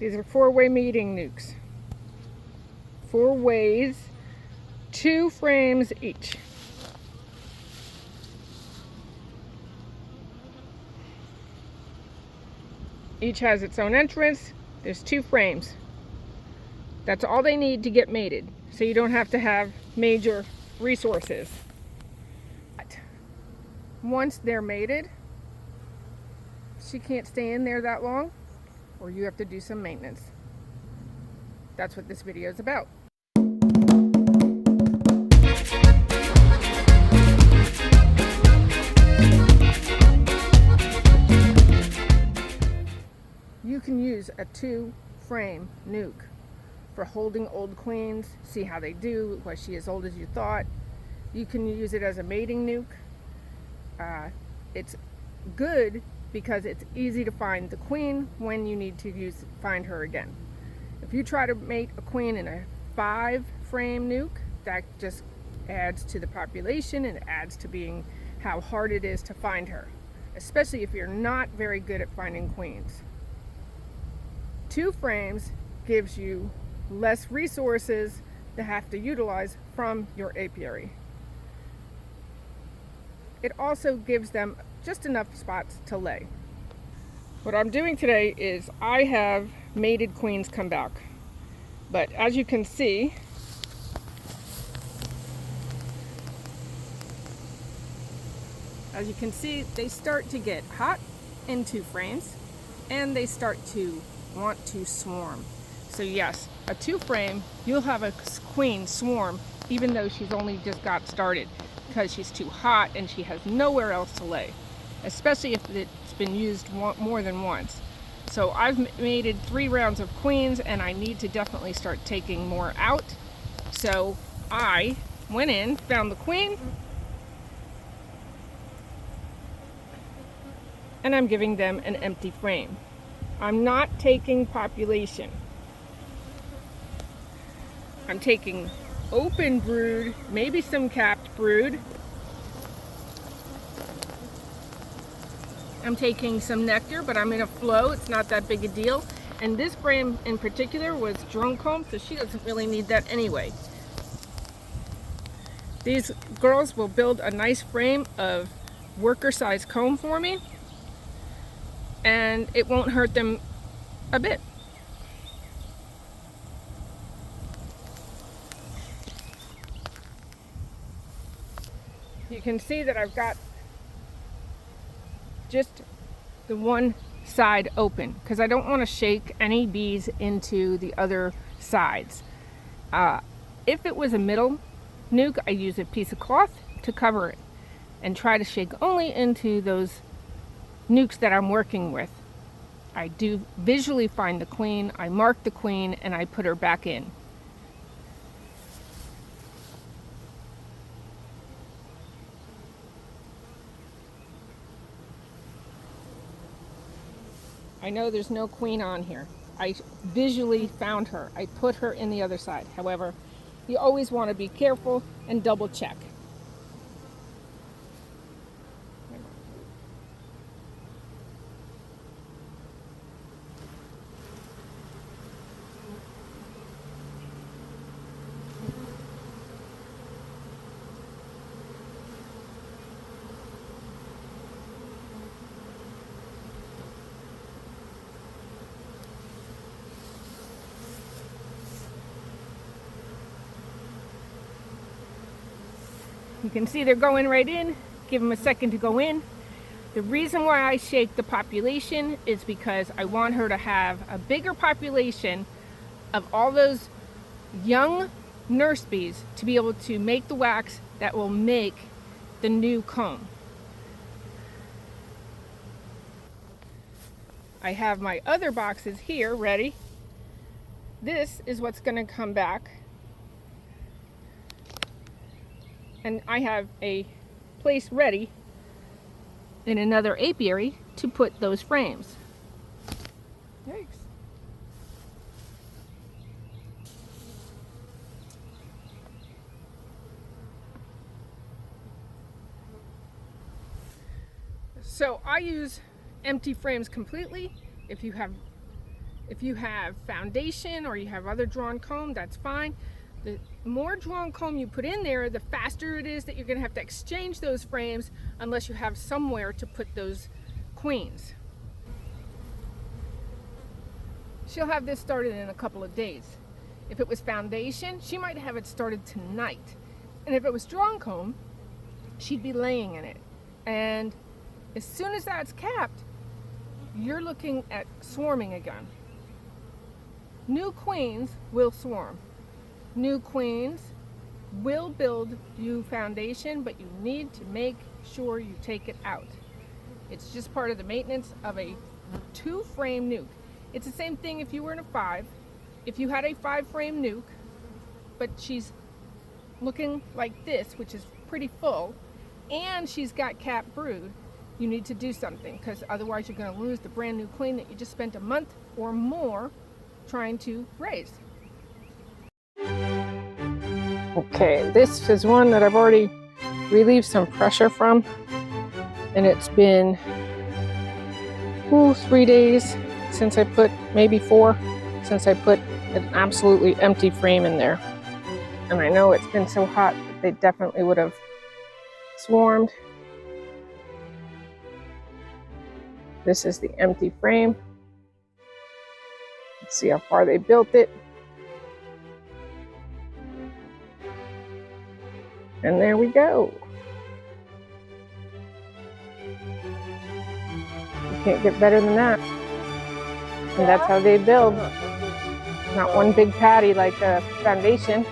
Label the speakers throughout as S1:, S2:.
S1: These are 4-way mating nukes. 4 ways, 2 frames each. Each has its own entrance. There's 2 frames. That's all they need to get mated, so you don't have to have major resources. But once they're mated, she can't stay in there that long, or you have to do some maintenance. That's what this video is about. You can use a 2-frame nuke for holding old queens, see how they do, was she as old as you thought. You can use it as a mating nuke. It's good because it's easy to find the queen when you need to find her again. If you try to mate a queen in a 5-frame nuke, that just adds to the population and adds to being how hard it is to find her, especially if you're not very good at finding queens. 2 frames gives you less resources to have to utilize from your apiary. It also gives them just enough spots to lay. What I'm doing today is I have mated queens come back, but as you can see, they start to get hot in 2 frames and they start to want to swarm. So yes, a 2-frame, you'll have a queen swarm even though she's only just got started, because she's too hot and she has nowhere else to lay, especially if it's been used more than once. So I've mated 3 rounds of queens and I need to definitely start taking more out. So I went in, found the queen, and I'm giving them an empty frame. I'm not taking population. I'm taking open brood, maybe some capped brood. I'm taking some nectar, but I'm in a flow. It's not that big a deal. And this frame in particular was drone comb, so she doesn't really need that anyway. These girls will build a nice frame of worker size comb for me, and it won't hurt them a bit. You can see that I've got just the one side open because I don't want to shake any bees into the other sides. If it was a middle nuke, I use a piece of cloth to cover it and try to shake only into those nukes that I'm working with. I do visually find the queen, I mark the queen, and I put her back in. I know there's no queen on here. I visually found her. I put her in the other side. However, you always want to be careful and double check. You can see they're going right in. Give them a second to go in. The reason why I shake the population is because I want her to have a bigger population of all those young nurse bees to be able to make the wax that will make the new comb. I have my other boxes here ready. This is what's going to come back. And I have a place ready in another apiary to put those frames. Yikes. So I use empty frames completely. If you have If you have foundation or you have other drawn comb, that's fine. The more drawn comb you put in there, the faster it is that you're going to have to exchange those frames unless you have somewhere to put those queens. She'll have this started in a couple of days. If it was foundation, she might have it started tonight. And if it was drawn comb, she'd be laying in it. And as soon as that's capped, you're looking at swarming again. New queens will swarm. New queens will build you foundation, but you need to make sure you take it out. It's just part of the maintenance of a 2-frame nuke. It's the same thing if you were in a 5. If you had a 5-frame nuke, but she's looking like this, which is pretty full, and she's got capped brood, you need to do something, because otherwise you're going to lose the brand new queen that you just spent a month or more trying to raise. Okay, this is one that I've already relieved some pressure from, and it's been 3 days since I put, maybe 4, since I put an absolutely empty frame in there. And I know it's been so hot that they definitely would have swarmed. This is the empty frame. Let's see how far they built it. And there we go. You can't get better than that. And that's how they build. Not one big patty like a foundation.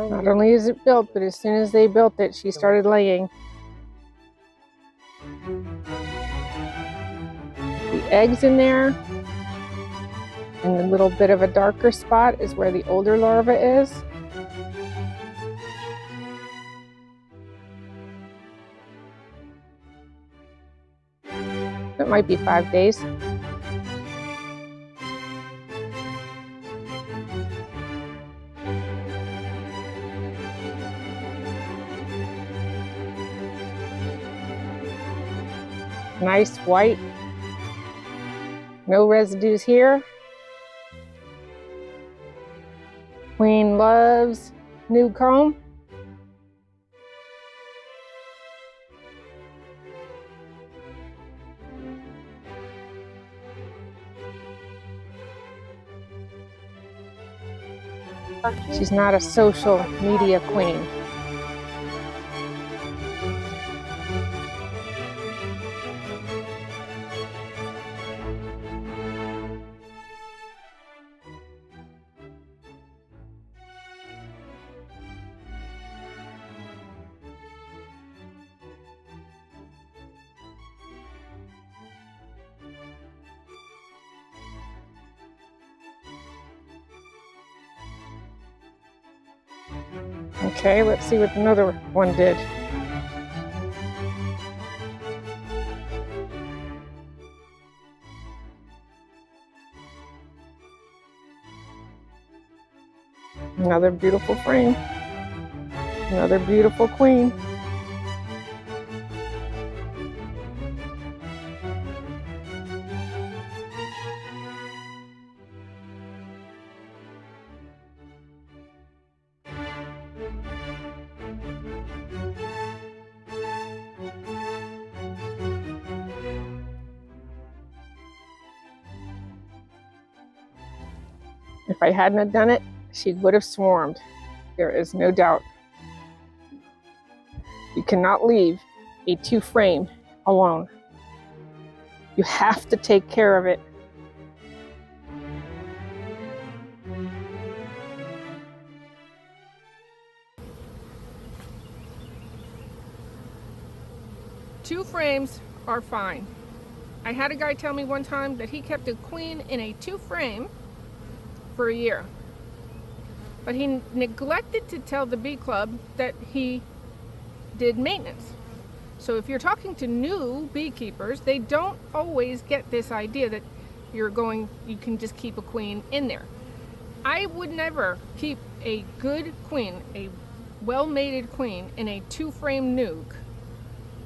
S1: Not only is it built, but as soon as they built it, she started laying. The eggs in there, and the little bit of a darker spot is where the older larva is. It might be 5 days. Nice white. No residues here. Queen loves new comb. She's not a social media queen. Okay, let's see what another one did. Another beautiful frame. Another beautiful queen. If I hadn't have done it, she would have swarmed. There is no doubt. You cannot leave a 2-frame alone. You have to take care of it. Two frames are fine. I had a guy tell me one time that he kept a queen in a 2-frame for a year. But he neglected to tell the bee club that he did maintenance. So if you're talking to new beekeepers, they don't always get this idea that you can just keep a queen in there. I would never keep a good queen, a well-mated queen, in a 2-frame nuke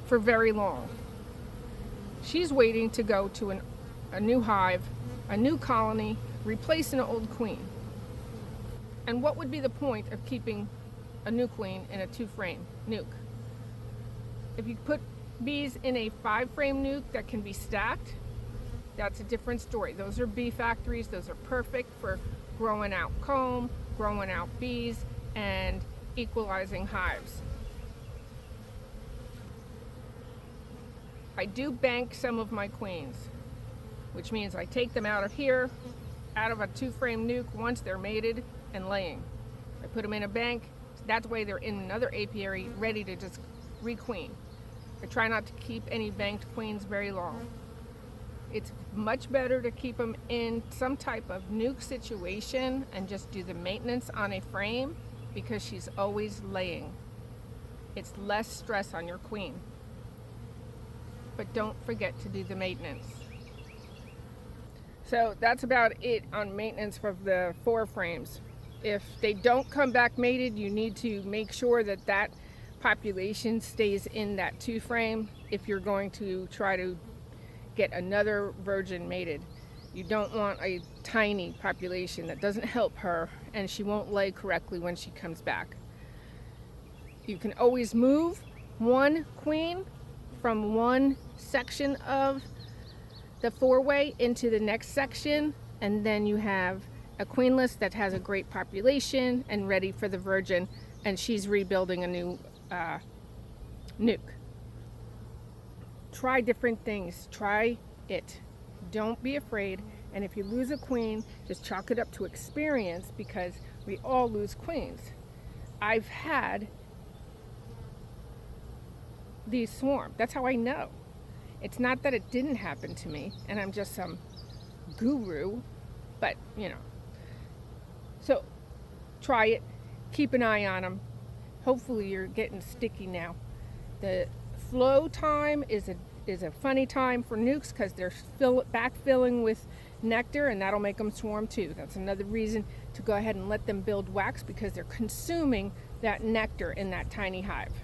S1: for very long. She's waiting to go to a new hive, a new colony, replace an old queen. And what would be the point of keeping a new queen in a 2-frame nuke? If you put bees in a 5-frame nuke that can be stacked, that's a different story. Those are bee factories. Those are perfect for growing out comb, growing out bees, and equalizing hives. I do bank some of my queens, which means I take them out of here, out of a 2-frame nuke once they're mated and laying. I put them in a bank. That way they're in another apiary ready to just requeen. I try not to keep any banked queens very long. It's much better to keep them in some type of nuke situation and just do the maintenance on a frame because she's always laying. It's less stress on your queen. But don't forget to do the maintenance. So that's about it on maintenance for the 4 frames. If they don't come back mated, you need to make sure that that population stays in that 2-frame if you're going to try to get another virgin mated. You don't want a tiny population that doesn't help her and she won't lay correctly when she comes back. You can always move one queen from one section of the 4-way into the next section, and then you have a queenless that has a great population and ready for the virgin, and she's rebuilding a new nuke. Try different things. Try it. Don't be afraid. And if you lose a queen, just chalk it up to experience, because we all lose queens. I've had these swarm. That's how I know. It's not that it didn't happen to me and I'm just some guru, but you know. So try it. Keep an eye on them. Hopefully you're getting sticky now. The flow time is a funny time for nukes because they're backfilling with nectar, and that'll make them swarm too. That's another reason to go ahead and let them build wax, because they're consuming that nectar in that tiny hive.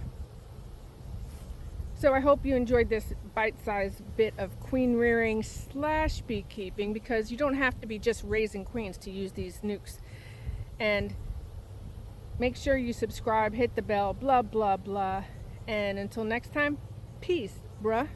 S1: So I hope you enjoyed this bite-sized bit of queen rearing / beekeeping, because you don't have to be just raising queens to use these nukes. And make sure you subscribe, hit the bell, blah, blah, blah. And until next time, peace, bruh.